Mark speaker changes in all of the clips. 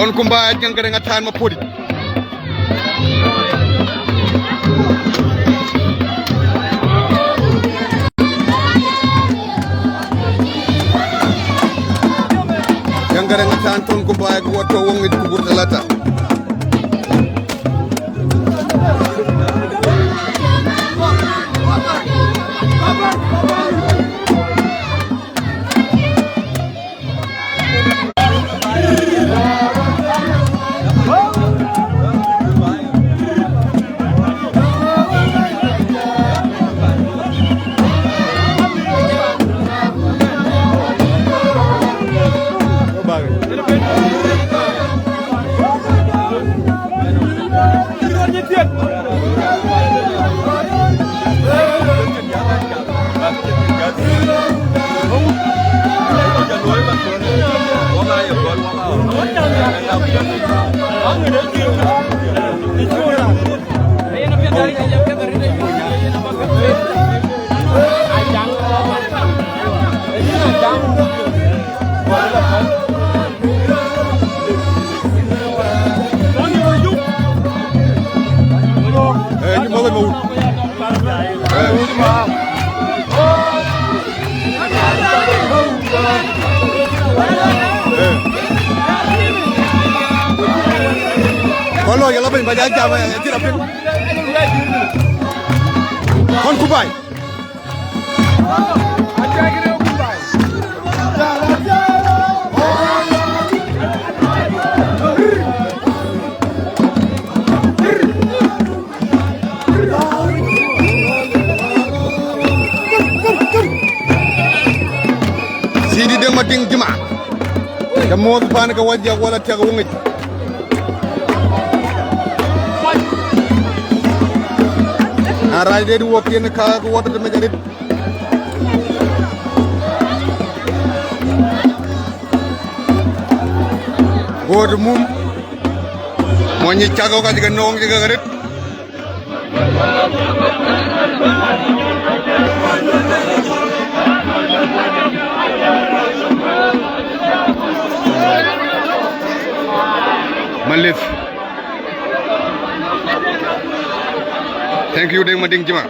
Speaker 1: on kumba yang kadang atan mapodi yang kadang atan ton kumba ko to wong it kubur talata Kalau yang lebih banyak jam tidak pun. Kon kubai. Sidi dem mading jema. Kamu tuan ke wajah wala tiaga wongit. Arai dia dua kian kah kuat tu menjadi. Gor mum, monyi cago kan juga nong juga garit. Malif. Thank you deng mading jema.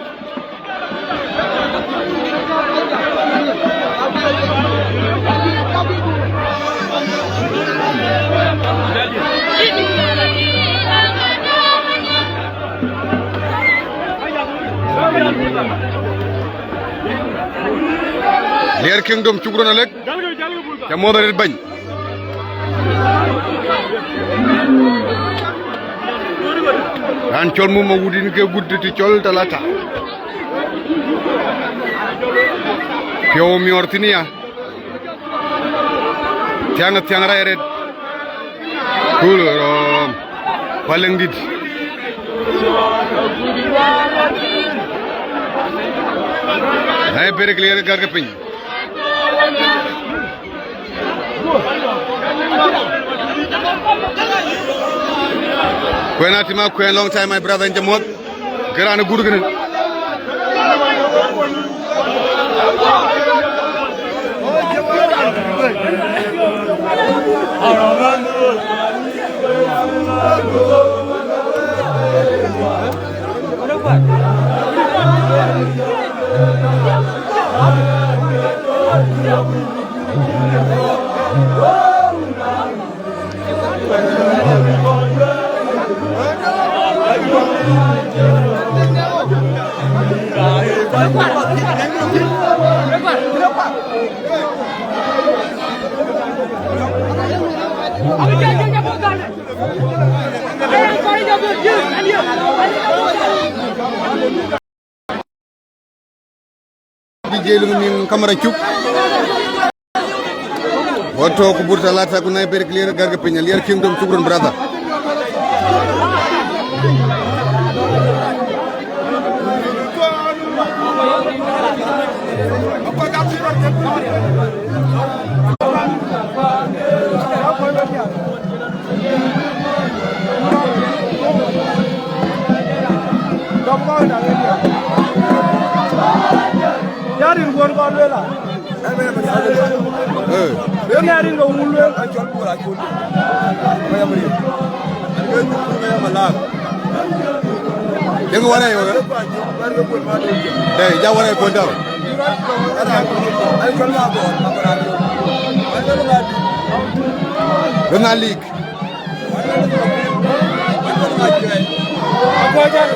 Speaker 1: Liar kingdom cukron alek. Kamu dari ban. Rancol mu mawudin ke gudditi col talata Pio mi ortinia tiang rairet kulom paling dit hai pere clear karke pin Kwenatima kwen long time my brother Njamot Gerana Gurgren Jelu min kamera cuk woto ko burta lata ko nay ber clear garga peñal yer kingdom sugron brother
Speaker 2: yarin gon gon lela yarin gon mul lela ajol pura ajol maya mari maya malak
Speaker 1: dengo wana yo dey ja wana ko daw
Speaker 2: ay kon ma bo
Speaker 1: dona lig
Speaker 2: agojan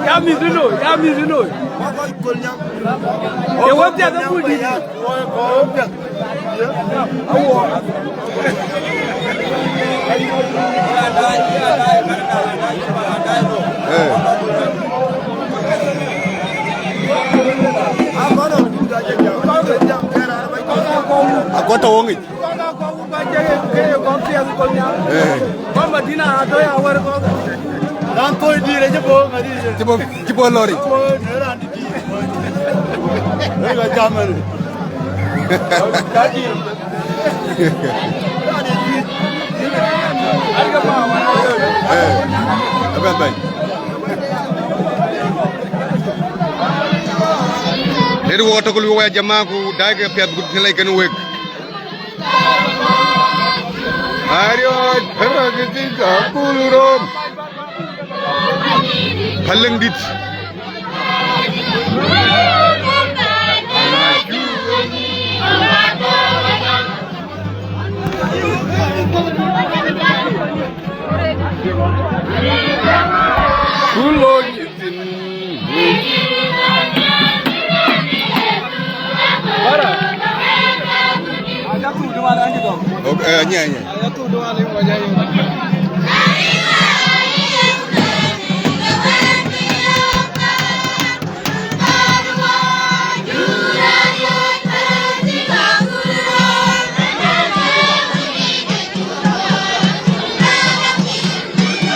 Speaker 2: ya mizino e wabja da budi
Speaker 1: agota wongi
Speaker 2: mama dina ado ya war ko
Speaker 3: dan koy dire jebo ngadi
Speaker 1: cibo lori
Speaker 3: nerandi di ga jamal dadi
Speaker 2: alga ba
Speaker 1: aban bay Dedi woto ko wi waya jama ko daage piat gud lay kan weg Ario taragiti ka kulrom Kaleng dit Kulong Okay, nya.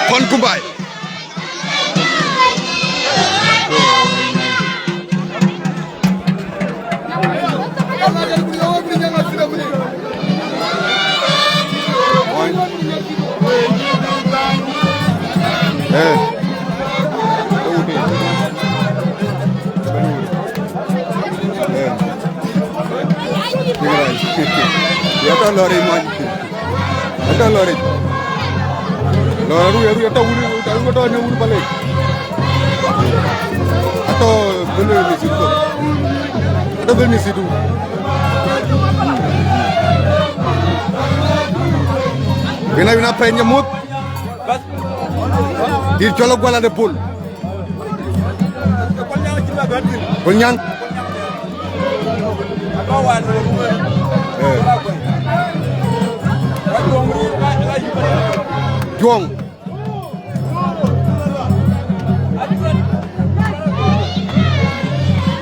Speaker 1: Kon kumbay. Ya to lori mo. Ada lori. Lori ya to uri to ne uri balik. Atau beli di situ. Ada beli di situ. Bina penye mut. Dir colok wala de pul. Kulnyang. Juang.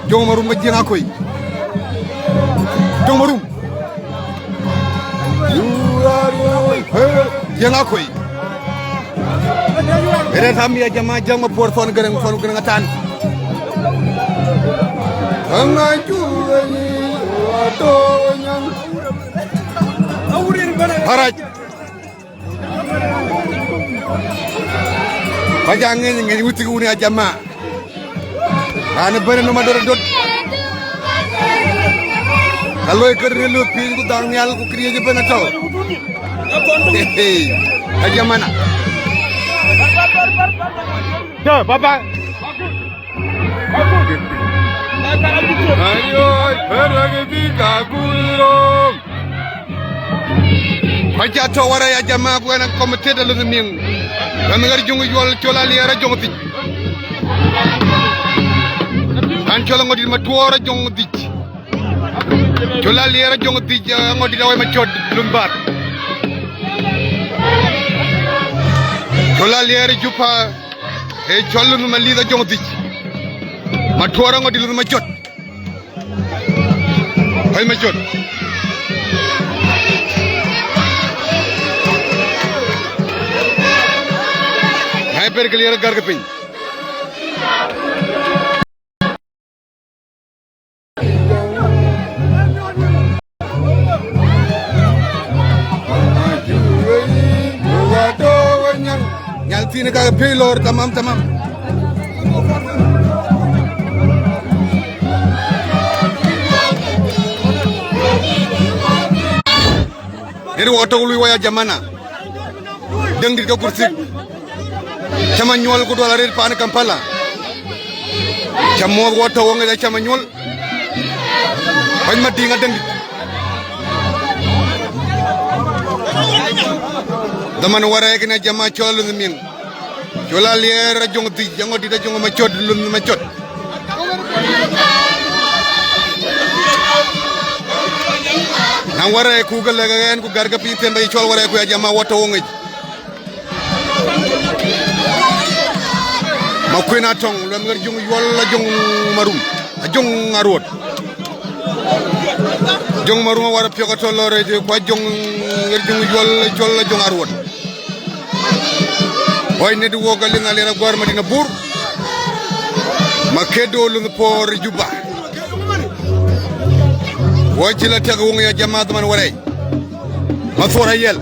Speaker 1: Juang marum majina koi. Juang marum. Yang aku. Ere kami aja majang mapur fon gereng atan. Angaju ini watonya. Haraj. Pajangin ngeni uti uni aja ma. Ane bere no mador. Kalau ikut relu pin ku dang nyal ku kriya je bena tau. Aja mana? Ya, Bapak. Ayo, pergi tiga gulung. Baca cawara ya jamaah bukan komite dalam seming. Kami ngari jungu jual cola liara jungu ti. Kan cola ngodi matuara jungu ti. Cola liara jungu ti ngodi dawai macot lumbar. Cola liara jupa. Cola nu malida jungu ti. Matuara ngodi lu macot. Hai macot. Hai perkeliar gar keping. Nyal tine ka pelor tamam. Ini waktu ulu waya jamana. Dengir ka kursi. Cama nyol ko dollar pan Kampala. Camo waktu wong ya cama nyol. Bañ ma dinga deng. Daman wara kena jama cholu min. Chola lier jong ti jango di jong ma chod lum ma chod. Nang wara ku gal ga ku garga pi tembe chol wara ku jama woto wong. Ma kuina tong lam ngar jong yol la jong marum. Jong arot. Jong marum wara pyo ko tolore ko jong ngar jong yol chol la jong arot. Hoy ne du wogal ngali ra gor madina bur makedo lu por juba woji la tagu nga jamaat man waray ma fora yel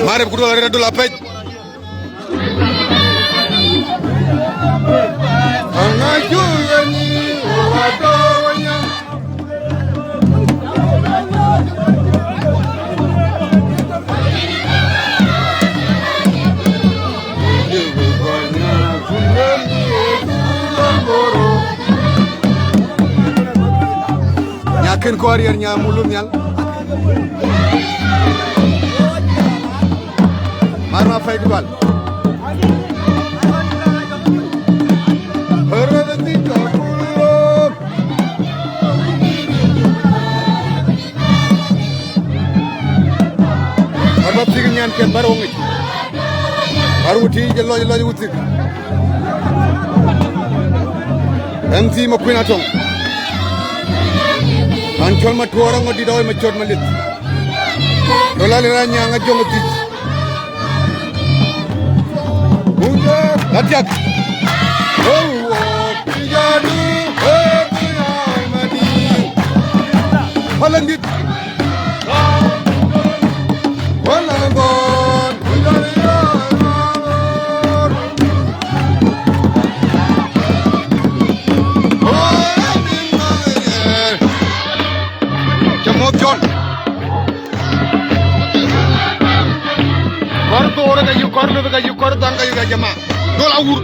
Speaker 1: mare ko do la pej anga juyani wato ken ko arier nya mulum nyal marma fay dibal herati ka mulum marma tig nyan ken baro ngi baruti je loji wuti MC ma kuina tong Ancol ma tuara ngodi dawe ma chod malit. Dola lera nyanga jongo ti. Muda latiak. Oh, tijani, tijani madi. Halandit. Walangon, tijani John. Kordo ora ga yu kordo anga yu ga jama. Dola wur.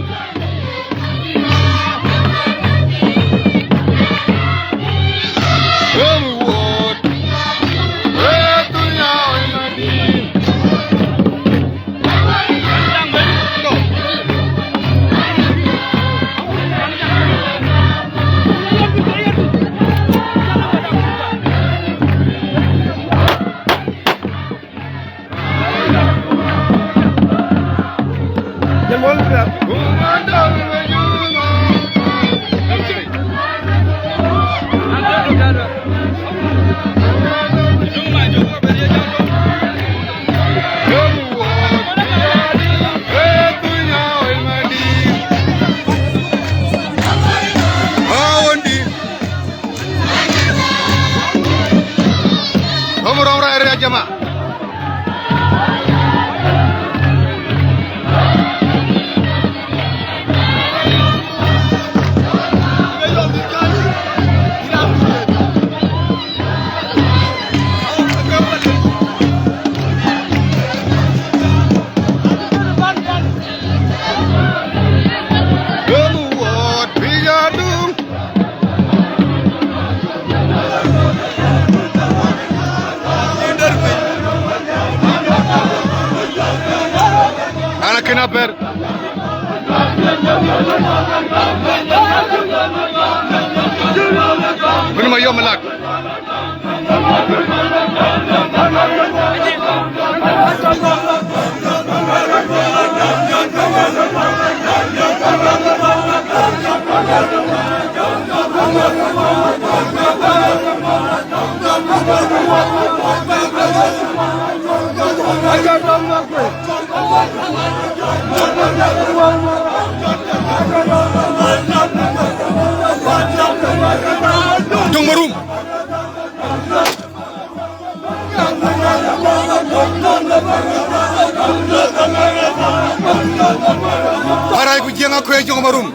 Speaker 1: Bayar ya jama. Kinaper Bunu ma yom lak Jong marum Paray ku jenga ko jong marum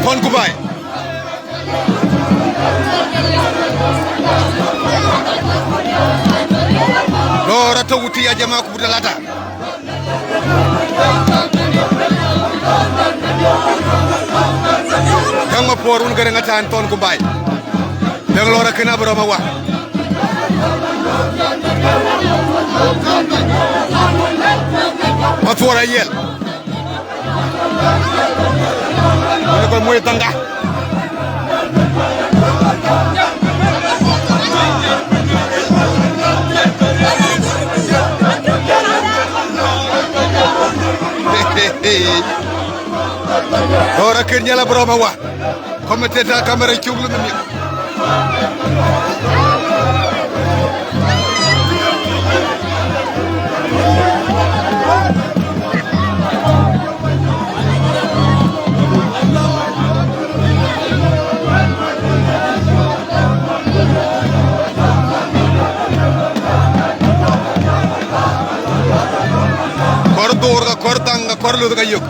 Speaker 1: Kon Kubay Lora tawuti ya jama ku budalata Kang porun gare ngatan ton Kubay Dang lora kena beroma wa Matwara yel Ano ko moy tangga Ora kenya la broma wa comme teta camera ciuglu mi Kordo kortanga korlu ga yok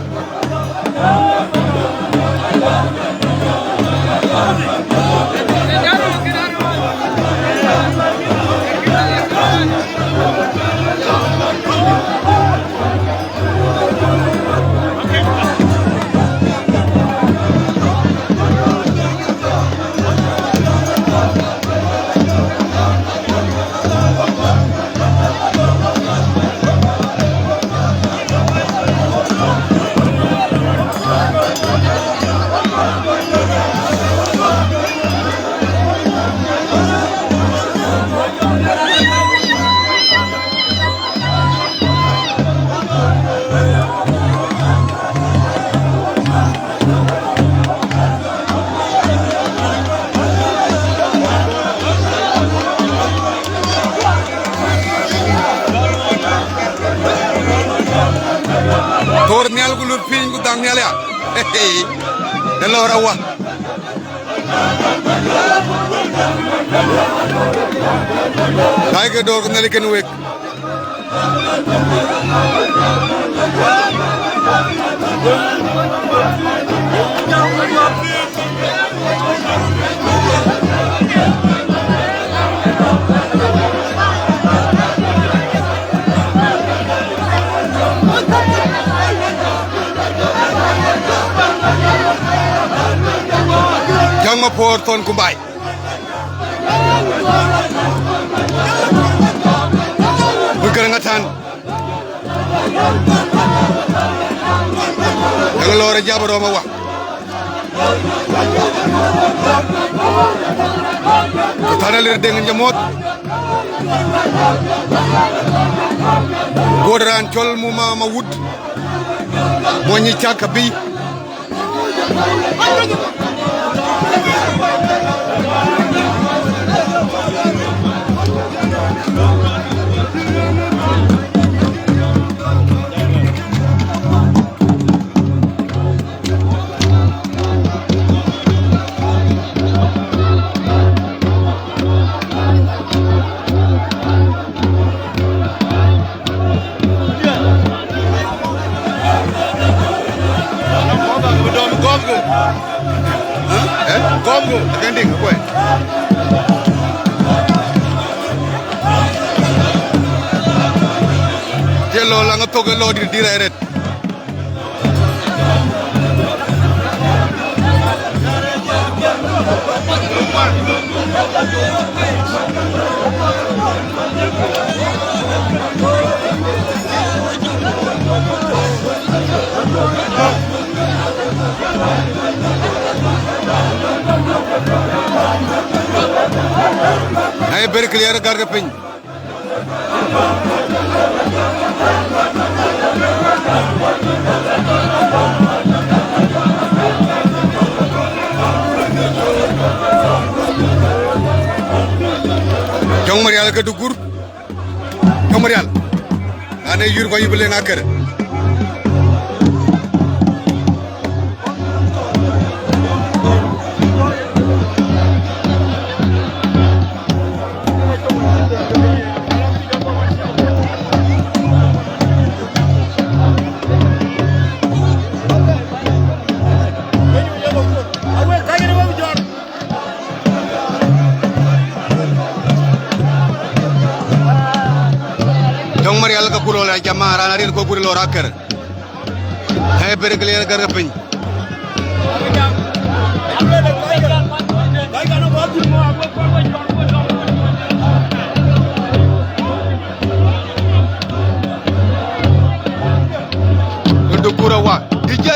Speaker 1: Tornial gulur pingu dangnial ya. Delora wa. Tiger dog nalikan wek. Yang ngapor ton Kubay. Bukarangatan. Yang lore jabaro mawa. Kita lir dengan jemot. Godran chol mu ma wut mo ñi chaka bi Congo, attending, go ahead. Jello lang to ke lo di direct. Ay ber clear kar ke pin Jong Marial ke dukur Jong Marial ane yur ko yibele ngakere Jong Marial ka kulo la jamara narin ko kulo raker hay ber clear kar ke pin Kudu kurawa DJ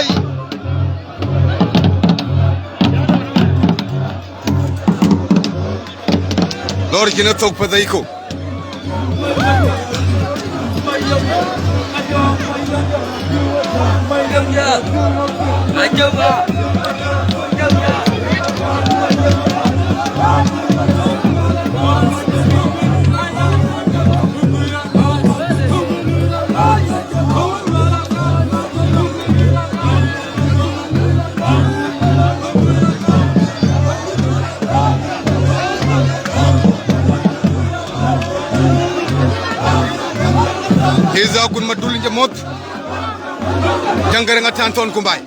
Speaker 1: Lor jina tok padaiko Heza kun madul njamot jangare nga tanton kumbay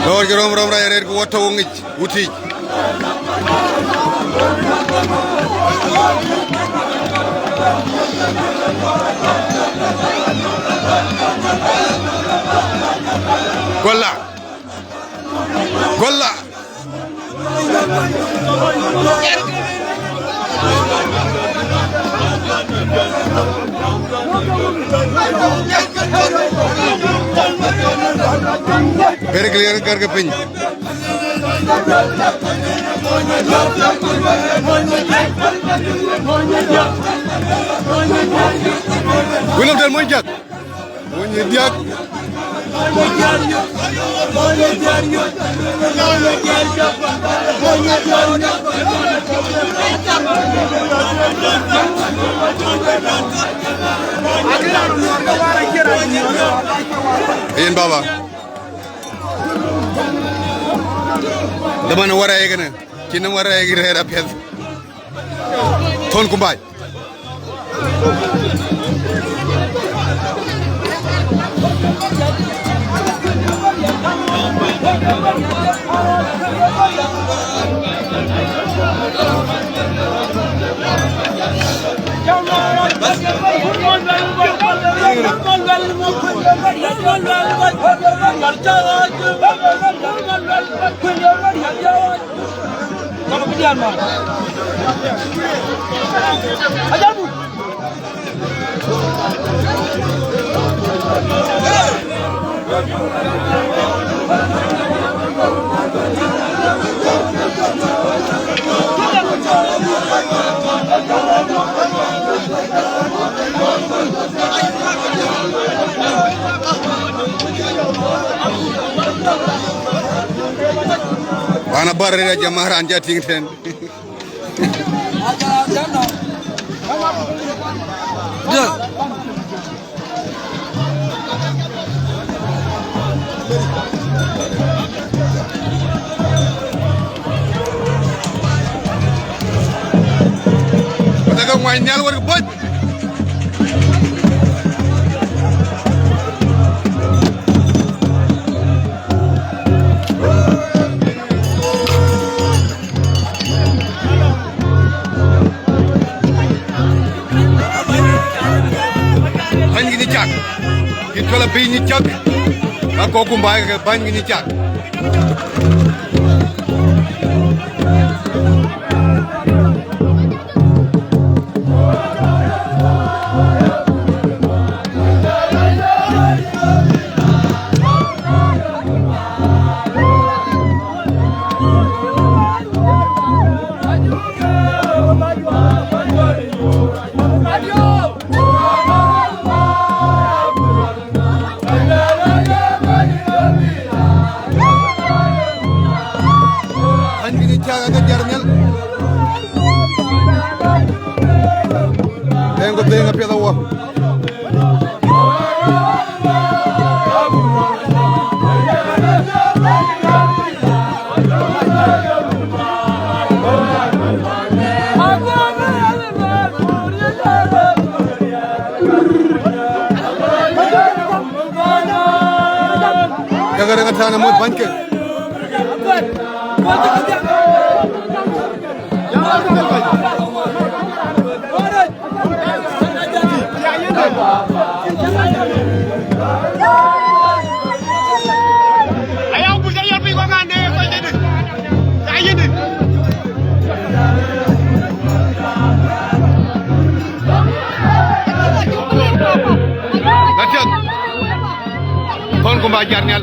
Speaker 1: Lor rom ra rer ko woto ngij wuti Golla Golla Very clear करके pin William del Monjak Monjak Ian Baba Daman wara yegana kina wara yegir hera pes Ton kumbay Ana barre jamahar anja ting ten. Daga wanyal war bot. Kita lebih nyicak, aku kumbaya ke banyak nyicak. Tengo piedra agua. Jangan dengan sana mau banke. Kon ko mba jarñal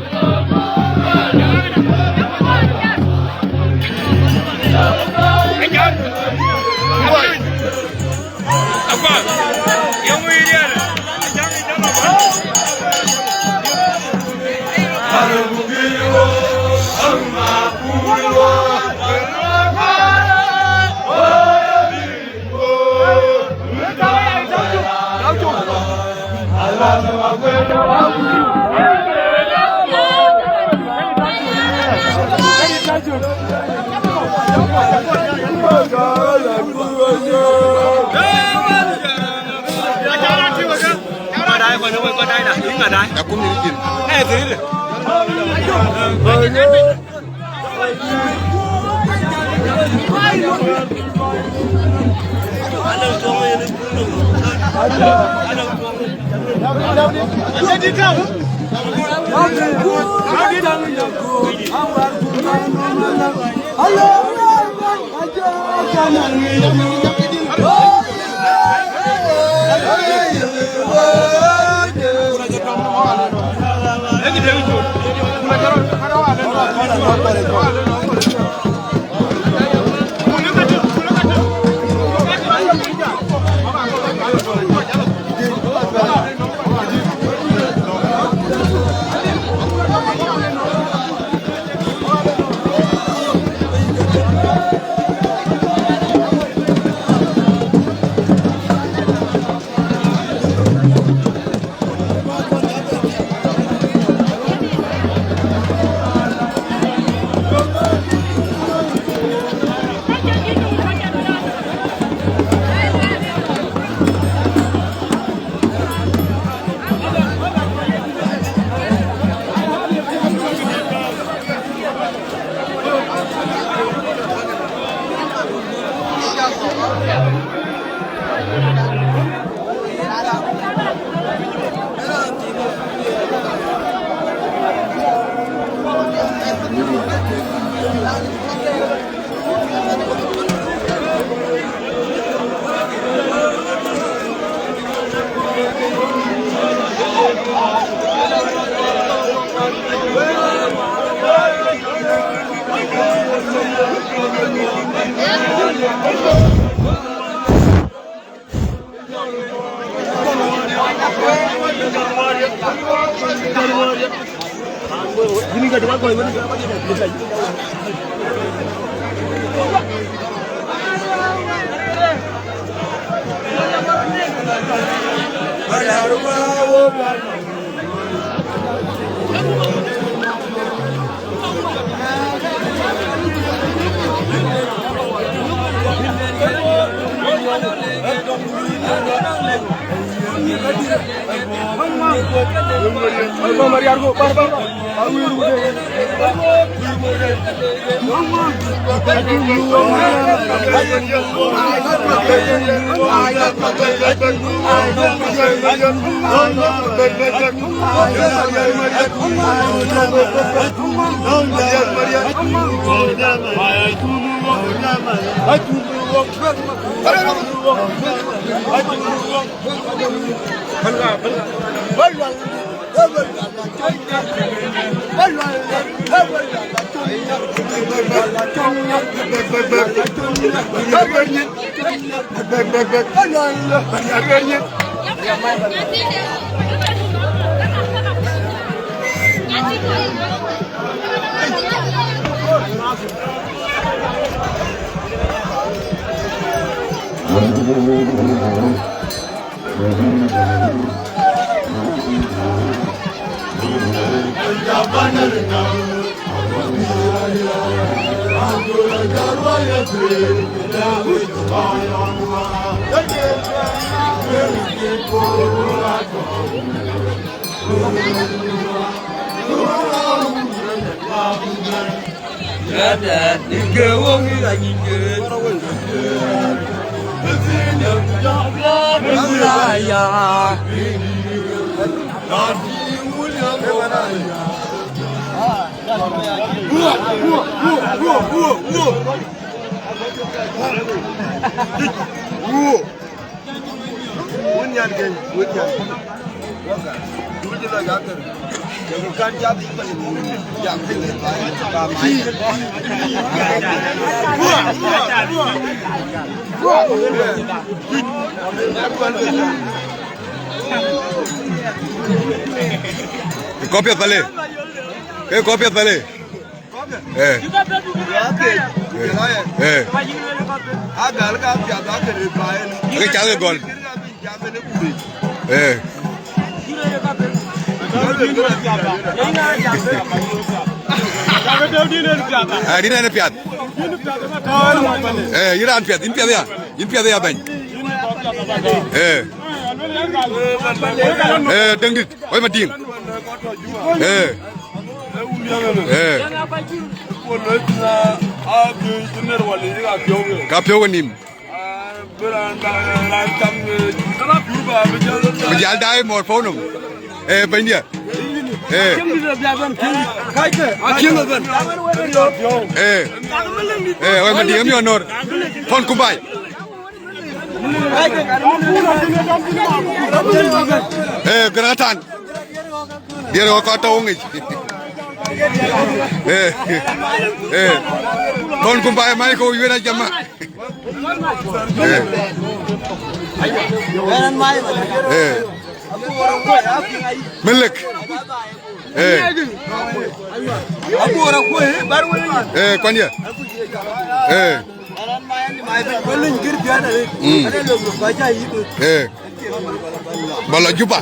Speaker 1: Aku milikin. Sini. Ini gak ada apa-apa. Copia pale. Que copia pale.
Speaker 2: Agal ka piada kare bae.
Speaker 1: Que chale gol. Dina na piad. Ira an piad, in piad ya bañ. Dengit, oy ma ding. Ka pio nim. Bijal dai mo phonum. Bañ dia. Oy ma ding mi honor. Fon kumbay. Granatan. Dia ro ko taw ngi. Fon kumbay may ko yena jama. Melek. Kwanya. Bala juba.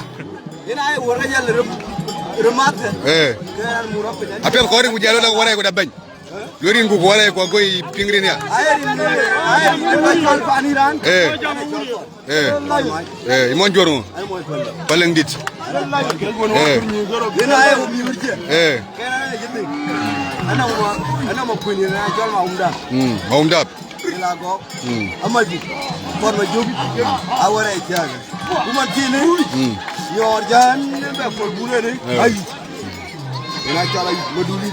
Speaker 1: Apel ko ring jalo la wara ko da bañ. Lorin ko wara ko goy pingrin ya. Imon joru. Baleng dit.
Speaker 2: Ana mo kuni na jol ma umda.
Speaker 1: Umda.
Speaker 2: Ila go. Amadi. Por ma job. Awara jaga. Kuma tini. Yor jan be ko burere. Ay. Ina chala moduli.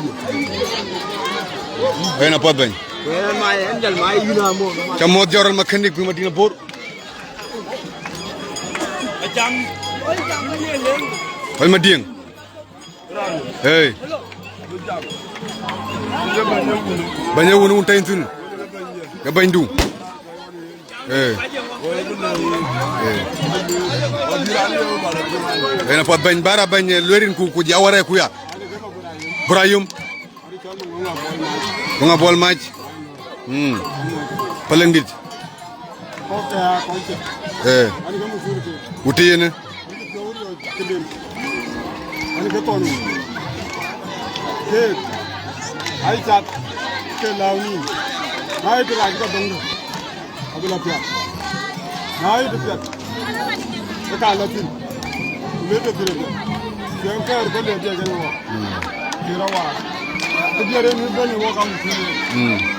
Speaker 1: Ayna pot bañ.
Speaker 2: Ena ma endal ma yuna mo.
Speaker 1: Ca mo joral ma kendik bi ma dina bor. Oy ma ding. Hey. Baña wonu tay tun. Ga bañ du. Ena pot bañ bara bañ lorin ku jaware ku ya. Brayum. Nga bol match. Palengit.
Speaker 2: Ani kamu suru ke.
Speaker 1: Uti ne.
Speaker 2: Ani ke tonu. Ke. Ai chat ke launi. Nai tu raj ka dong. Abula pya. Nai tu pya. Ka latin. Le te dire. Yang ke ko le je kan wa. Kira wa. Tu dia re ni bani wa ka mu suru.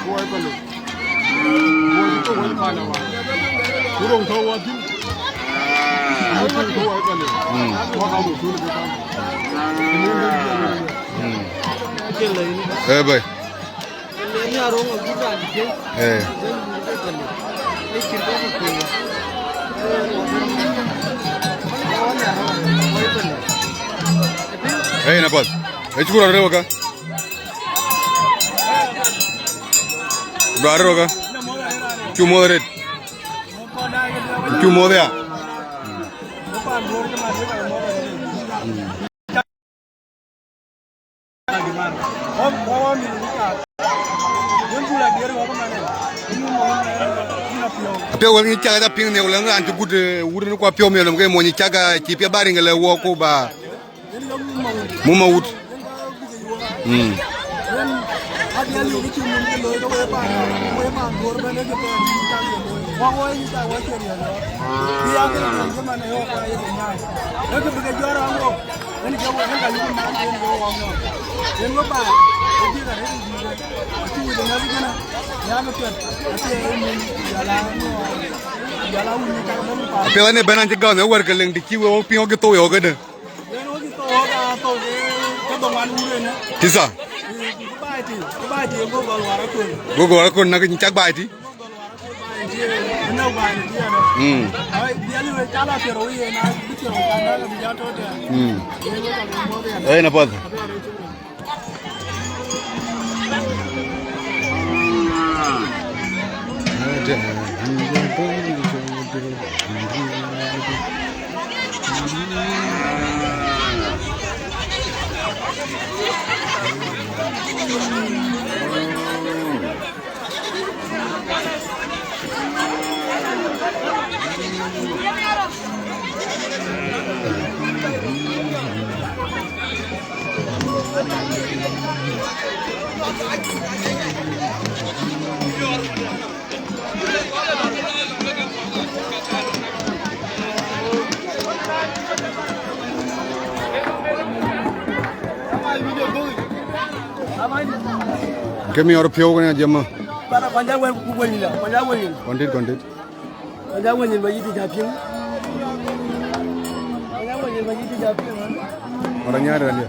Speaker 2: Ko ai ko le. Wo ko wo pa na wa. Kurong tho wa tin. Ai ko ai ko le. Wa ka mu suru ke ta.
Speaker 1: Baik.
Speaker 4: Ini arong aku kan,
Speaker 1: Napal. Cukup ada apa? Udah ada apa? Cuma moderate. Cuma dia. Apia wangi caga da ping ne ulang antu gude wurin ko apia me ngai mo ni caga ci pia bari ngale wo ko ba mu ma wut Apia ne banan ci gaw ne war ka leng di ci wo pio ke to yo ga de Kisa Gogo wala ko nak ni cag baay ti na pod Kami orang piau kan aja mah.
Speaker 4: Para panjang wen kubur ni lah, panjang wen ni.
Speaker 1: Kontit.
Speaker 4: Panjang wen ni bagi tu japing. Panjang wen ni bagi tu japing.
Speaker 1: Orangnya ada dia.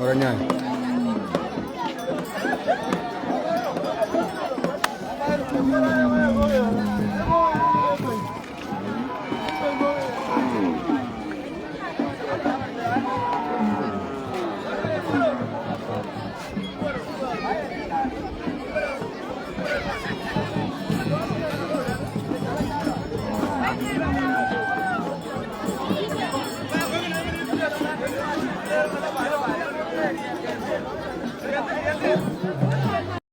Speaker 1: Orangnya.